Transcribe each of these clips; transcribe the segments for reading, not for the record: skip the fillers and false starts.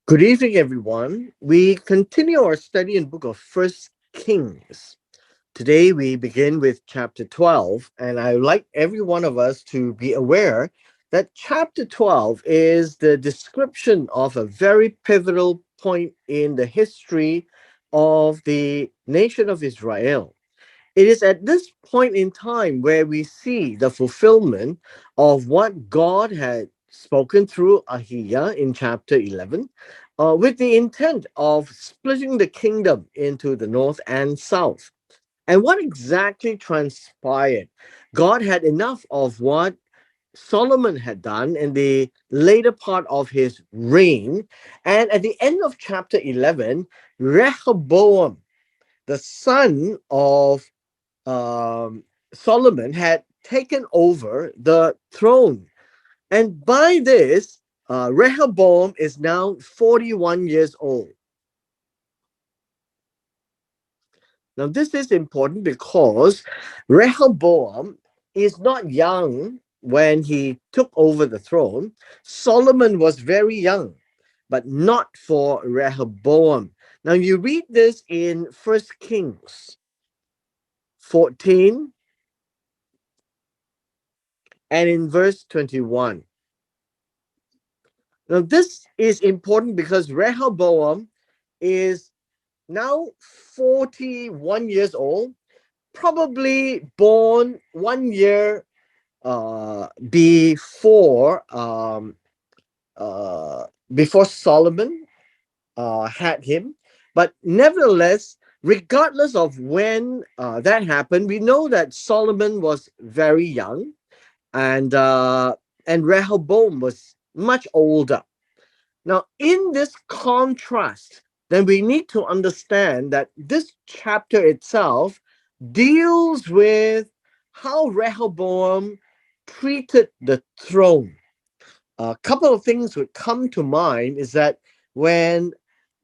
Good evening, everyone. We continue our study in book of First Kings. Today we begin with chapter 12, and I would like every one of us to be aware that chapter 12 is the description of a very pivotal point in the history of the nation of Israel. It is at this point in time where we see the fulfillment of what God had spoken through Ahijah in chapter 11, with the intent of splitting the kingdom into the north and south. And what exactly transpired? God had enough of what Solomon had done in the later part of his reign. And at the end of chapter 11, Rehoboam, the son of Solomon, had taken over the throne. And by this, Rehoboam is now 41 years old. Now, this is important because Rehoboam is not young when he took over the throne. Solomon was very young, but not for Rehoboam. Now, you read this in First Kings 14 and in verse 21. Now, this is important because Rehoboam is now 41 years old, probably born 1 year before before Solomon had him. But nevertheless, regardless of when that happened, we know that Solomon was very young, and uh, and Rehoboam was much older. Now, in this contrast, then we need to understand that this chapter itself deals with how Rehoboam treated the throne. A couple of things would come to mind is that when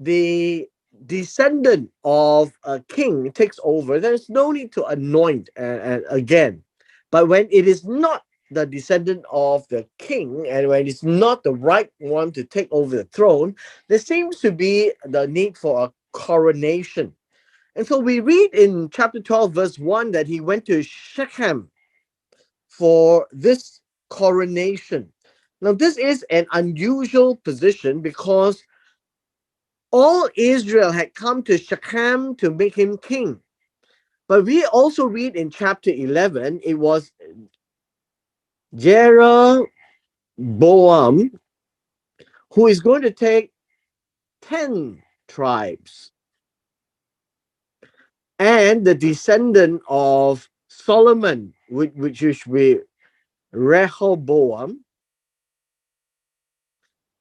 the descendant of a king takes over, there's no need to anoint and again. But when it is not the descendant of the king, and when it's not the right one to take over the throne, there seems to be the need for a coronation. And so we read in chapter 12, verse 1, that he went to Shechem for this coronation. Now, this is an unusual position because all Israel had come to Shechem to make him king. But we also read in chapter 11, it was Jeroboam who is going to take 10 tribes. And the descendant of Solomon, which is Rehoboam,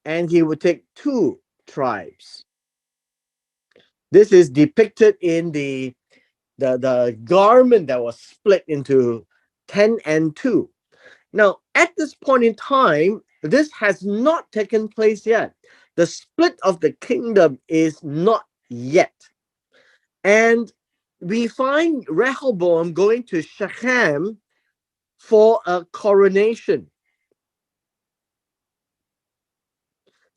and he would take two tribes. This is depicted in the garment that was split into 10 and 2. Now, at this point in time, this has not taken place yet. The split of the kingdom is not yet. And we find Rehoboam going to Shechem for a coronation.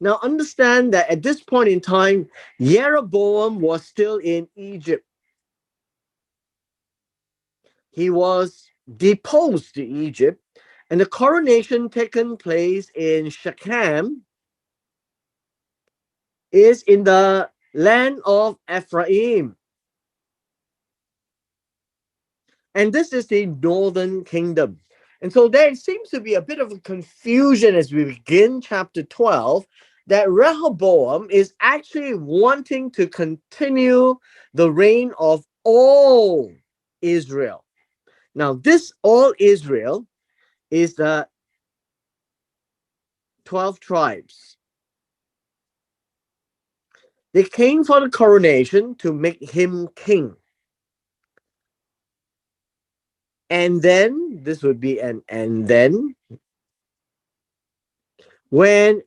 Now, understand that at this point in time, Jeroboam was still in Egypt. He was deposed to Egypt, and the coronation taken place in Shechem is in the land of Ephraim. And this is the northern kingdom. And so there seems to be a bit of a confusion as we begin chapter 12 that Rehoboam is actually wanting to continue the reign of all Israel. Now, this all Israel is the 12 tribes. They came for the coronation to make him king. And then, this would be an and then, when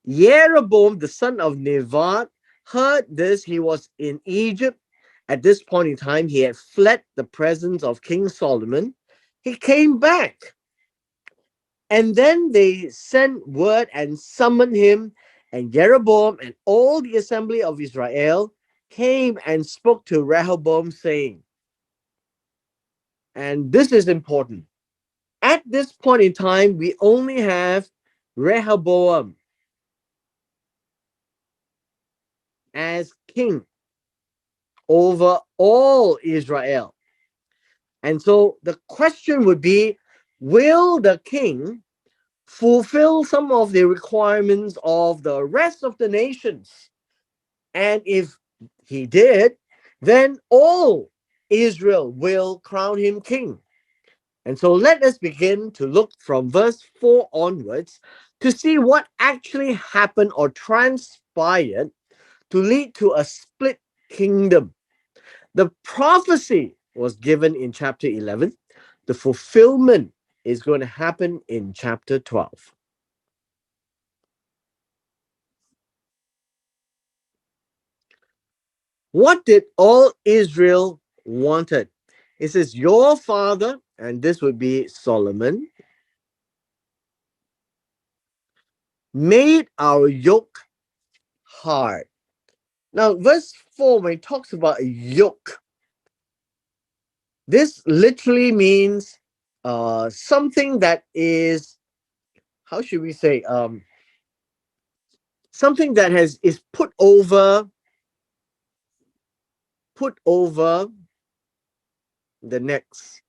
Jeroboam, the son of Nevat, heard this, he was in Egypt. At this point in time, he had fled the presence of King Solomon. He came back. And then they sent word and summoned him And Jeroboam and all the assembly of Israel came and spoke to Rehoboam, saying, and this is important. At this point in time, we only have Rehoboam as king over all Israel. And so the question would be, will the king fulfill some of the requirements of the rest of the nations? And if he did, then all Israel will crown him king. And so let us begin to look from verse 4 onwards to see what actually happened or transpired to lead to a split kingdom. The prophecy was given in chapter 11. The fulfillment is going to happen in chapter 12. What did all Israel wanted? It says, your father, and this would be Solomon, made our yoke hard. Now, verse 4, when it talks about a yoke, this literally means something that is, how should we say, something that is put over the necks,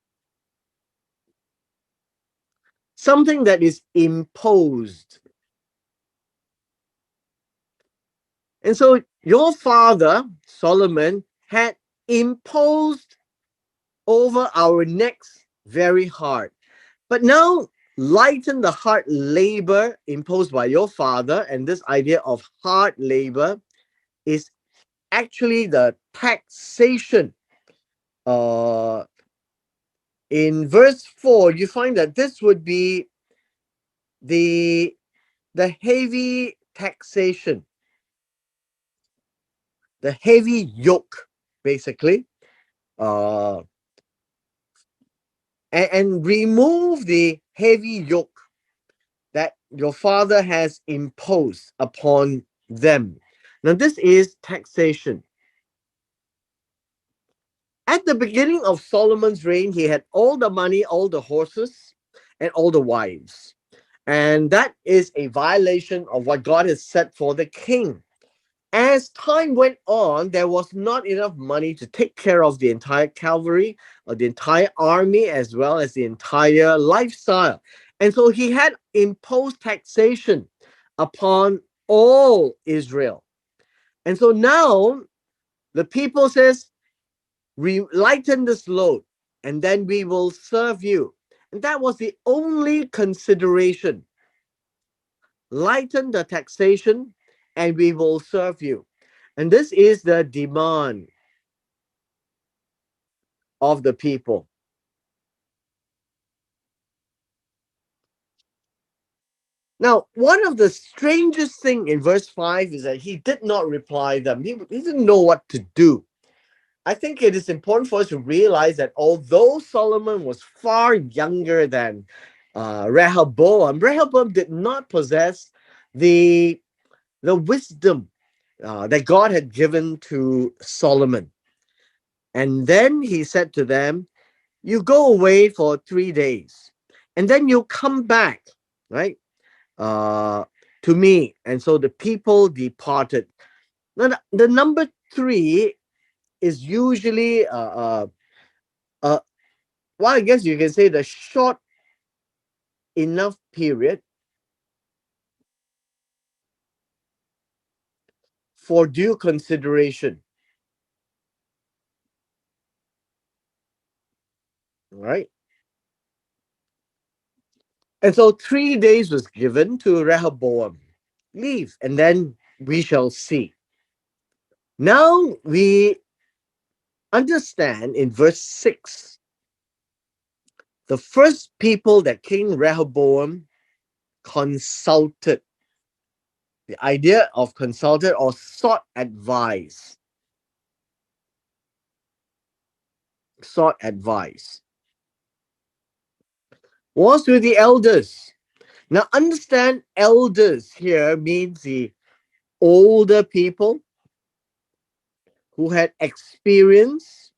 something that is imposed. And so your father, Solomon, had imposed over our necks very hard. But now, lighten the hard labor imposed by your father, and this idea of hard labor is actually the taxation. Uh, in verse 4, you find that this would be the the heavy taxation, the heavy yoke, basically, uh, and remove the heavy yoke that your father has imposed upon them. Now, this is taxation. At the beginning of Solomon's reign, he had all the money, all the horses, and all the wives. And that is a violation of what God has set for the king. As time went on, there was not enough money to take care of the entire cavalry or the entire army as well as the entire lifestyle. And so he had imposed taxation upon all Israel. And so now the people says, we lighten this load and then we will serve you. And that was the only consideration. Lighten the taxation and we will serve you. And this is the demand of the people. Now, one of the strangest thing in verse 5 is that he did not reply them. He didn't know what to do. I think it is important for us to realize that although Solomon was far younger than Rehoboam did not possess the, the wisdom that God had given to Solomon. And then he said to them, you go away for 3 days and then you come back, right? uh, to me. And so the people departed. Now, the number three is usually, uh, well, I guess you can say the short enough period for due consideration, right? And so 3 days was given to Rehoboam. Leave, and then we shall see. Now we understand in verse 6 the first people that King Rehoboam consulted. The idea of consulted or sought advice was with the elders. Now, understand elders here means the older people who had experience,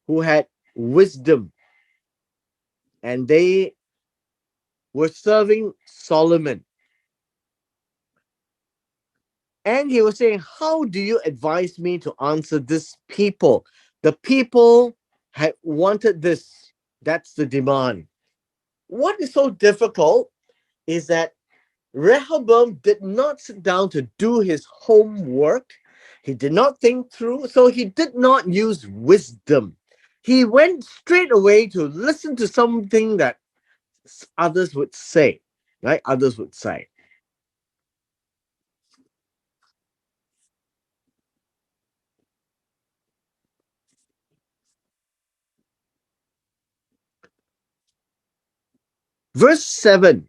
who had wisdom, and they were serving Solomon. And he was saying, how do you advise me to answer this people? The people had wanted this. That's the demand. What is so difficult is that Rehoboam did not sit down to do his homework. He did not think through, so he did not use wisdom. He went straight away to listen to something that others would say, right? Others would say. Verse 7.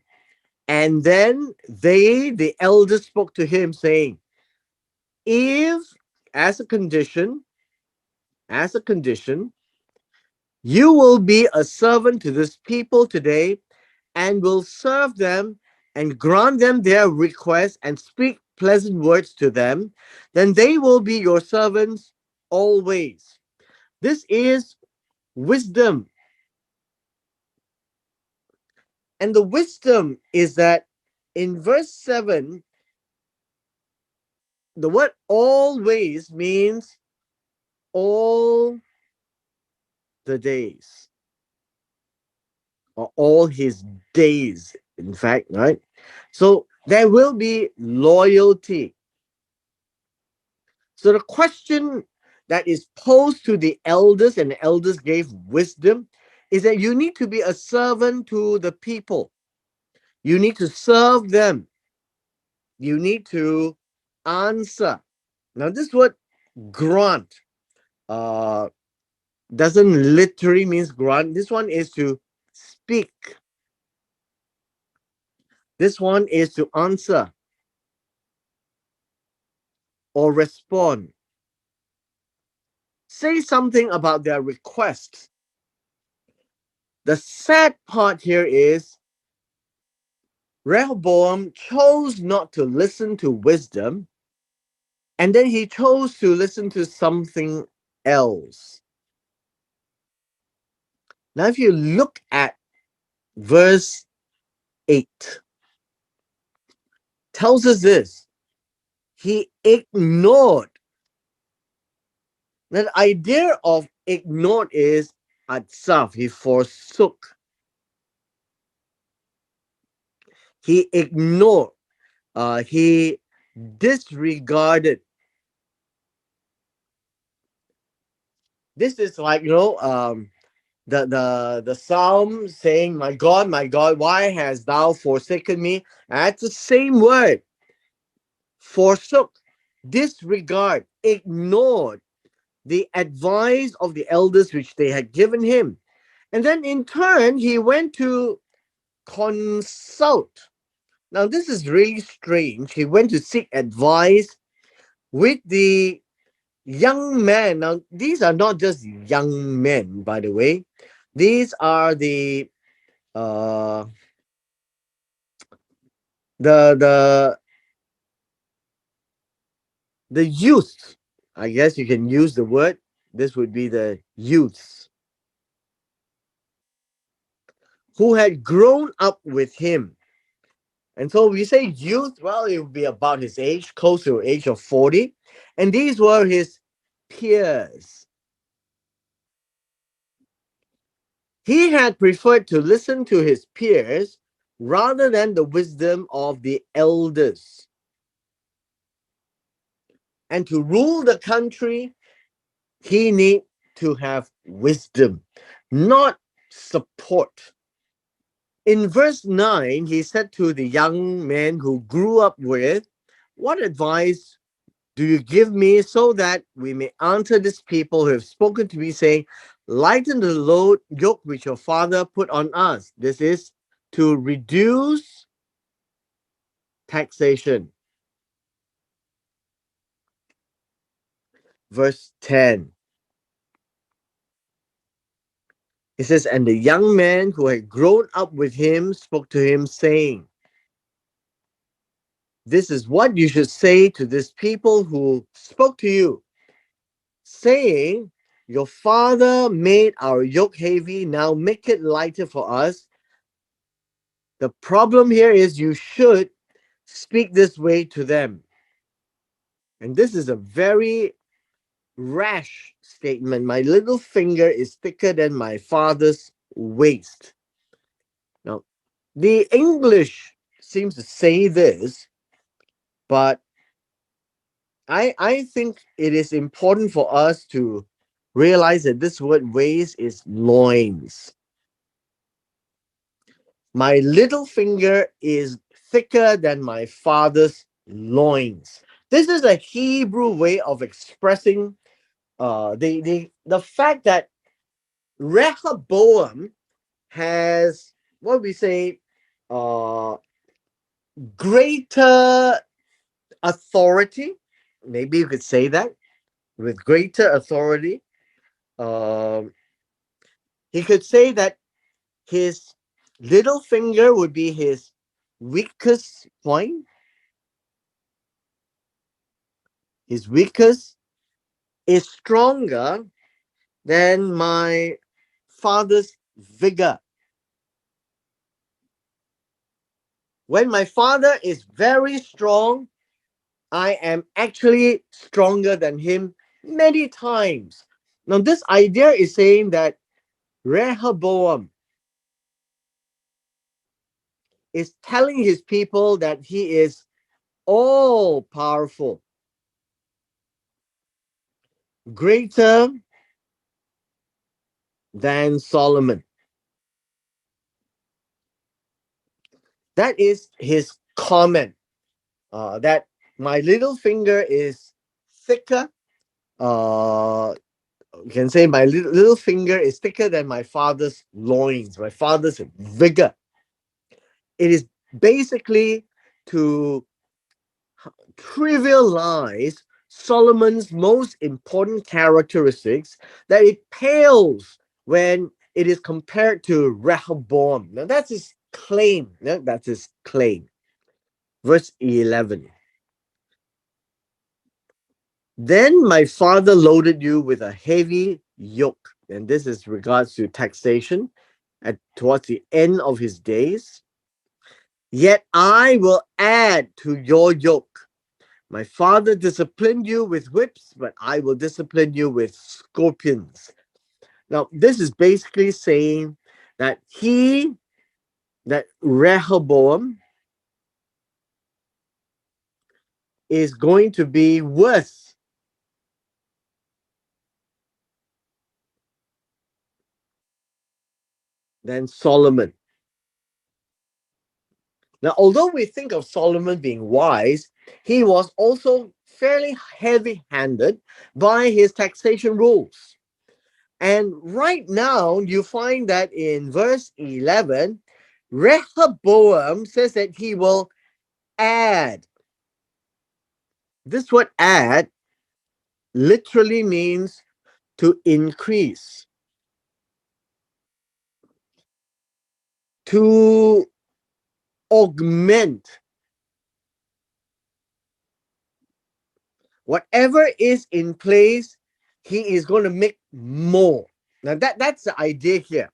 And then the elders, spoke to him, saying, if, as a condition, as a condition, you will be a servant to this people today and will serve them and grant them their requests and speak pleasant words to them, then they will be your servants always. This is wisdom. And the wisdom is that in verse 7, the word always means all the days, or all his days, in fact, right? So there will be loyalty. So the question that is posed to the elders, and the elders gave wisdom, is that you need to be a servant to the people. You need to serve them. You need to answer. Now, this word grant uh, doesn't literally means grant. This one is to speak. This one is to answer or respond. Say something about their request. The sad part here is Rehoboam chose not to listen to wisdom, and then he chose to listen to something else. Now, if you look at verse 8, tells us this. He ignored. Now, the idea of ignored is atzaf, he forsook. He ignored. He disregarded. This is like, the psalm saying, my God, why hast thou forsaken me? That's the same word. Forsook, disregard, ignored the advice of the elders which they had given him. And then in turn, he went to consult. Now, this is really strange. He went to seek advice with the young man. Now, these are not just young men, by the way. These are uh the the youth. I guess you can use the word. This would be the youths who had grown up with him. And so we say youth, well, it would be about his age, close to the age of 40. And these were his peers. He had preferred to listen to his peers rather than the wisdom of the elders. And to rule the country, he need to have wisdom, not support. In verse 9, he said to the young man who grew up with, what advice do you give me so that we may answer these people who have spoken to me, saying, lighten the load, yoke which your father put on us? This is to reduce taxation. Verse 10. It says, and the young man who had grown up with him spoke to him, saying, This is what you should say to these people who spoke to you, saying, your father made our yoke heavy, now make it lighter for us. The problem here is you should speak this way to them. And this is a very rash statement. My little finger is thicker than my father's waist. Now, the English seems to say this, but I think it is important for us to realize that this word waist is loins. My little finger is thicker than my father's loins. This is a Hebrew way of expressing the fact that Rehoboam has what we say uh greater authority. Maybe you could say that with greater authority. Um, he could say that his little finger would be his weakest point. His weakest is stronger than my father's vigor. When my father is very strong, I am actually stronger than him many times. Now, this idea is saying that Rehoboam is telling his people that he is all powerful, greater than Solomon. That is his comment. That my little finger is thicker. Uh, you can say my little finger is thicker than my father's loins, my father's vigor. It is basically to trivialize Solomon's most important characteristics, that it pales when it is compared to Rehoboam. Now that's his claim. That's his claim. Verse 11. Then my father loaded you with a heavy yoke. And this is regards to taxation towards the end of his days. Yet I will add to your yoke. My father disciplined you with whips, but I will discipline you with scorpions. Now, this is basically saying that that Rehoboam, is going to be worse than Solomon. Now, although we think of Solomon being wise, he was also fairly heavy handed by his taxation rules. And right now, you find that in verse 11, Rehoboam says that he will add. This word add literally means to increase, to augment. Whatever is in place, he is going to make more. Now that's the idea here.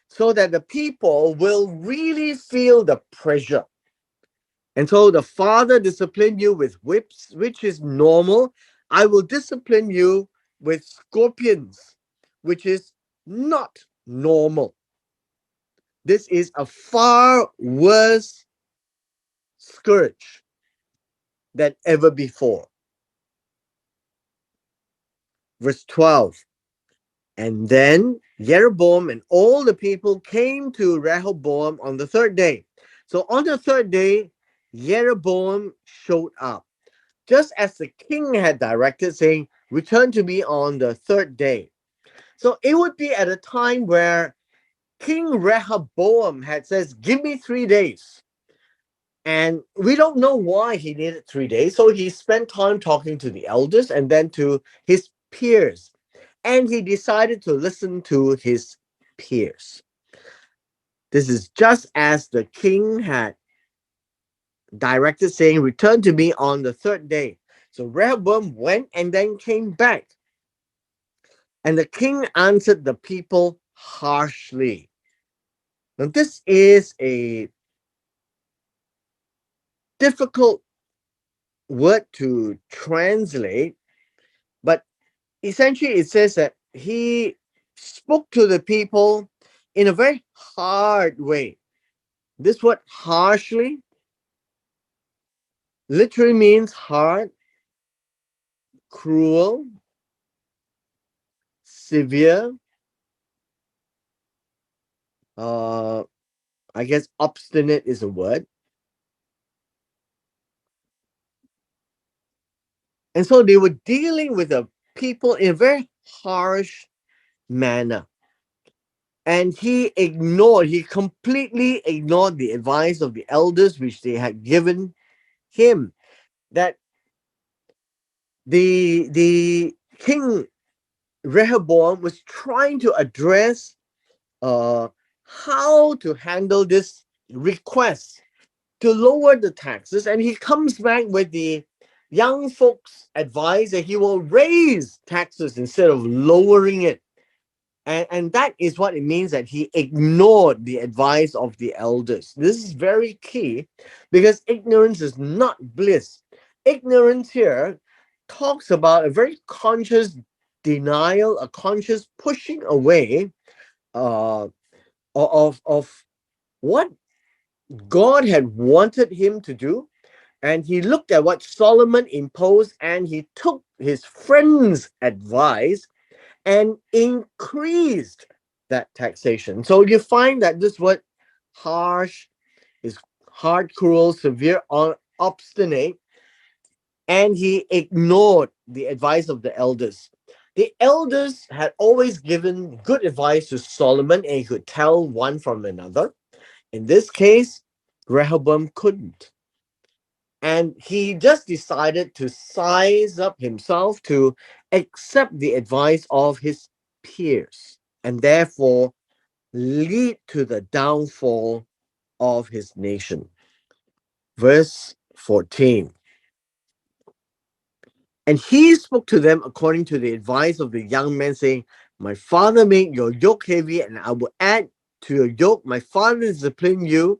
So that the people will really feel the pressure. And so the father disciplined you with whips, which is normal. I will discipline you with scorpions, which is not normal. This is a far worse scourge than ever before. Verse 12. And then Jeroboam and all the people came to Rehoboam on the third day. So on the third day, Jeroboam showed up, just as the king had directed, saying, return to me on the third day. So it would be at a time where King Rehoboam had says, give me 3 days. And we don't know why he needed 3 days. So he spent time talking to the elders and then to his peers. And he decided to listen to his peers. This is just as the king had directed, saying, "Return to me on the third day." So Rehoboam went and then came back. And the king answered the people harshly. Now, this is a difficult word to translate, but essentially it says that he spoke to the people in a very hard way. This word harshly literally means hard, cruel, severe, uh, I guess obstinate is a word. And so they were dealing with the people in a very harsh manner. And he completely ignored the advice of the elders which they had given him. That the king Rehoboam was trying to address uh, how to handle this request to lower the taxes, and he comes back with the young folks' advice that he will raise taxes instead of lowering it. And that is what it means that he ignored the advice of the elders. This is very key because ignorance is not bliss. Ignorance here talks about a very conscious denial, a conscious pushing away uh, of what God had wanted him to do. And he looked at what Solomon imposed and he took his friend's advice and increased that taxation. So you find that this word harsh is hard, cruel, severe, or obstinate, and he ignored the advice of the elders. The elders had always given good advice to Solomon, and he could tell one from another. In this case, Rehoboam couldn't. And he just decided to size up himself to accept the advice of his peers and therefore lead to the downfall of his nation. Verse 14. And he spoke to them according to the advice of the young men, saying, "My father made your yoke heavy, and I will add to your yoke. My father disciplined you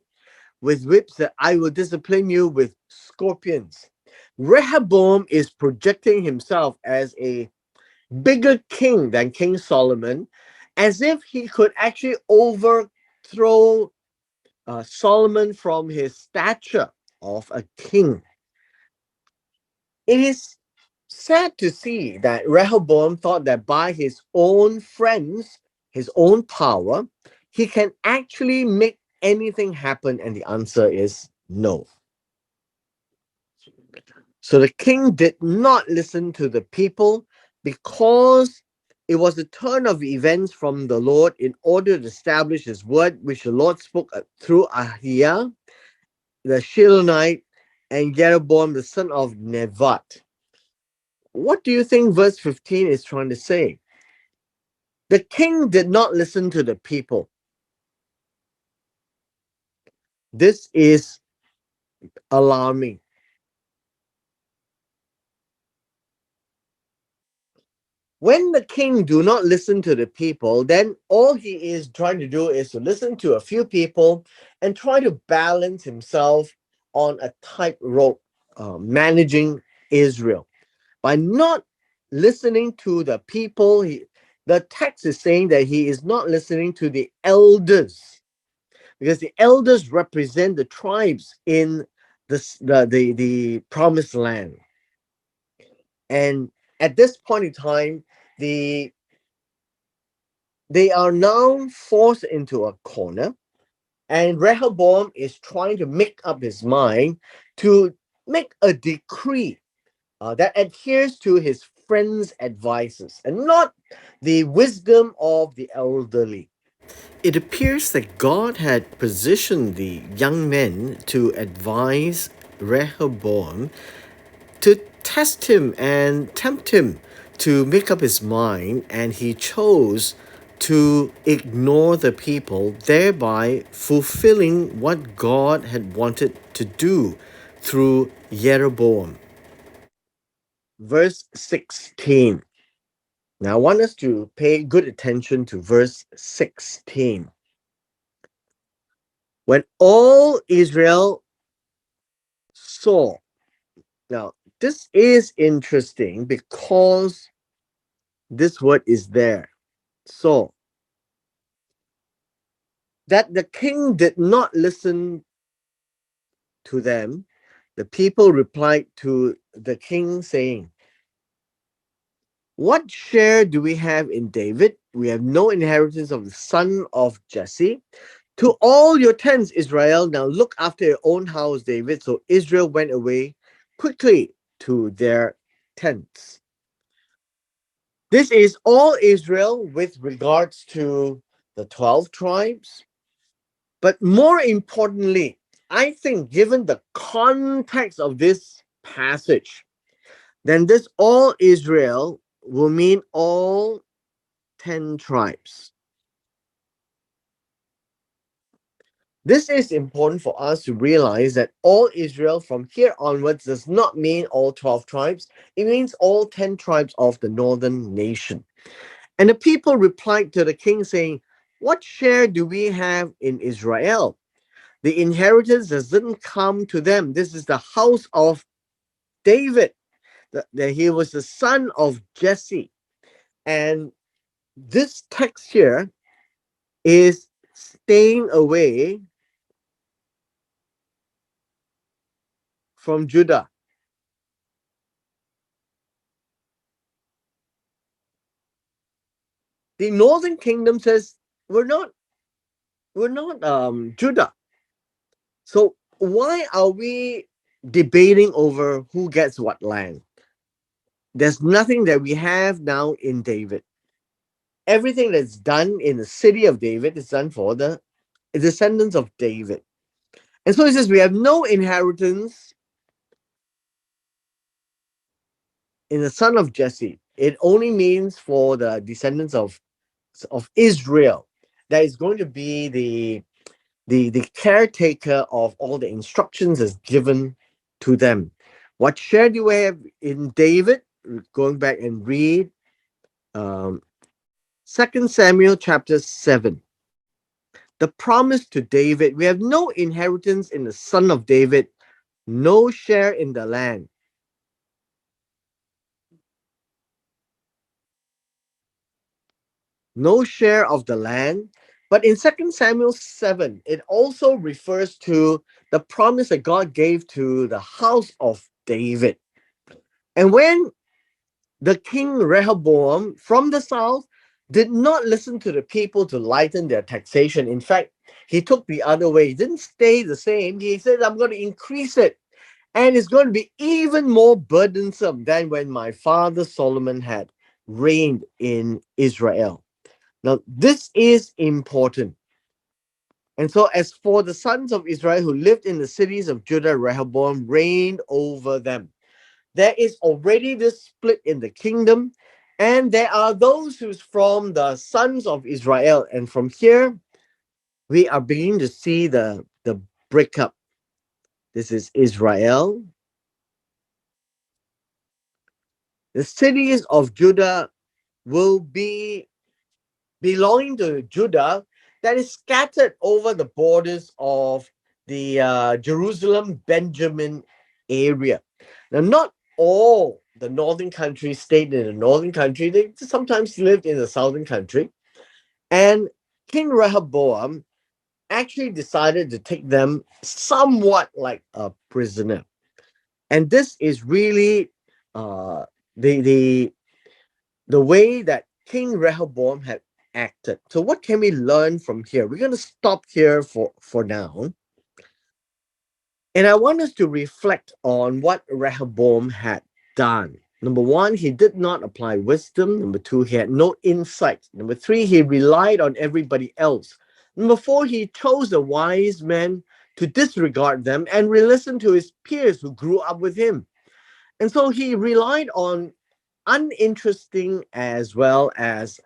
with whips, that I will discipline you with scorpions." Rehoboam is projecting himself as a bigger king than King Solomon, as if he could actually overthrow Solomon from his stature of a king. It is sad to see that Rehoboam thought that by his own friends, his own power, he can actually make anything happen, and the answer is no. So the king did not listen to the people because it was the turn of events from the Lord in order to establish his word, which the Lord spoke through Ahiah, the Shilonite, and Jeroboam, the son of Nevat. What do you think verse 15 is trying to say? The king did not listen to the people. This is alarming. When the king do not listen to the people, then all he is trying to do is to listen to a few people and try to balance himself on a tightrope, managing Israel. By not listening to the people, the text is saying that he is not listening to the elders, because the elders represent the tribes in the promised land. And at this point in time, the they are now forced into a corner, and Rehoboam is trying to make up his mind to make a decree that adheres to his friends' advices and not the wisdom of the elderly. It appears that God had positioned the young men to advise Rehoboam to test him and tempt him to make up his mind, and he chose to ignore the people, thereby fulfilling what God had wanted to do through Jeroboam. Verse 16. Now, I want us to pay good attention to verse 16. When all Israel saw. Now, this is interesting because this word is there. So, that the king did not listen to them, the people replied to the king, saying, "What share do we have in David? We have no inheritance of the son of Jesse. To all your tents, Israel, now look after your own house, David." So Israel went away quickly to their tents. This is all Israel with regards to the 12 tribes. But more importantly, I think, given the context of this passage, then this all Israel will mean all 10 tribes. This is important for us to realize that all Israel from here onwards does not mean all 12 tribes. It means all 10 tribes of the northern nation. And the people replied to the king, saying, "What share do we have in Israel? The inheritance doesn't come to them. This is the house of David. He was the son of Jesse." And this text here is staying away from Judah. The northern kingdom says, we're not Judah. So why are we debating over who gets what land? There's nothing that we have now in David. Everything that's done in the city of David is done for the descendants of David. And so he says we have no inheritance in the son of Jesse. It only means for the descendants of Israel. That is going to be the caretaker of all the instructions is given to them. What share do we have in David? Going back and read um, 2 Samuel chapter 7. The promise to David, we have no inheritance in the son of David, no share in the land. No share of the land. But in 2 Samuel 7, it also refers to the promise that God gave to the house of David. And when the king Rehoboam from the south did not listen to the people to lighten their taxation. In fact, he took the other way. He didn't stay the same. He said, "I'm going to increase it. And it's going to be even more burdensome than when my father Solomon had reigned in Israel." Now, this is important. And so, as for the sons of Israel who lived in the cities of Judah, Rehoboam reigned over them. There is already this split in the kingdom, and there are those who's from the sons of Israel. And from here, we are beginning to see the breakup. This is Israel. The cities of Judah will be belonging to Judah that is scattered over the borders of the Jerusalem Benjamin area. Now, not all the northern country stayed in the northern country, they sometimes lived in the southern country. And King Rehoboam actually decided to take them somewhat like a prisoner. And this is really uh, the, the, the way that King Rehoboam had acted. So what can we learn from here? We're going to stop here for now. And I want us to reflect on what Rehoboam had done. Number one, he did not apply wisdom. Number two, he had no insight. Number three, he relied on everybody else. Number four, he chose the wise men to disregard them and listen to his peers who grew up with him. And so he relied on uninteresting as well as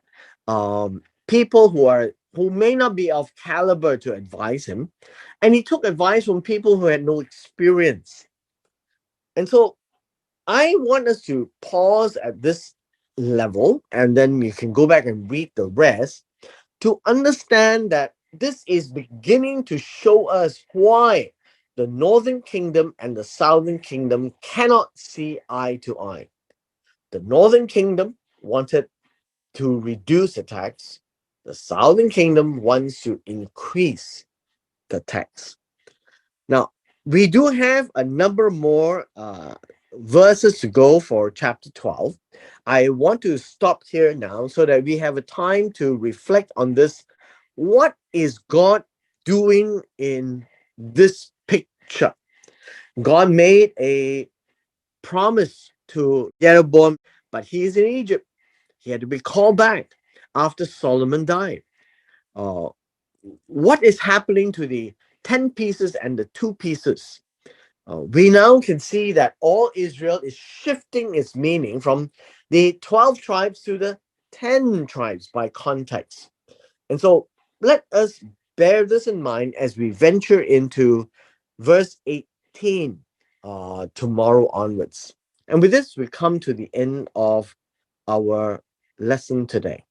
people who may not be of caliber to advise him, and he took advice from people who had no experience. And so I want us to pause at this level, and then you can go back and read the rest to understand that this is beginning to show us why the northern kingdom and the southern kingdom cannot see eye to eye. The northern kingdom wanted to reduce the tax, the southern kingdom wants to increase the tax. Now, we do have a number more verses to go for chapter 12. I want to stop here now so that we have a time to reflect on this. What is God doing in this picture? God made a promise to Jeroboam, but he is in Egypt. He had to be called back after Solomon died. Uh, what is happening to the 10 pieces and the two pieces? We now can see that all Israel is shifting its meaning from the 12 tribes to the 10 tribes by context. And so let us bear this in mind as we venture into verse 18 tomorrow onwards. And with this, we come to the end of our lesson today.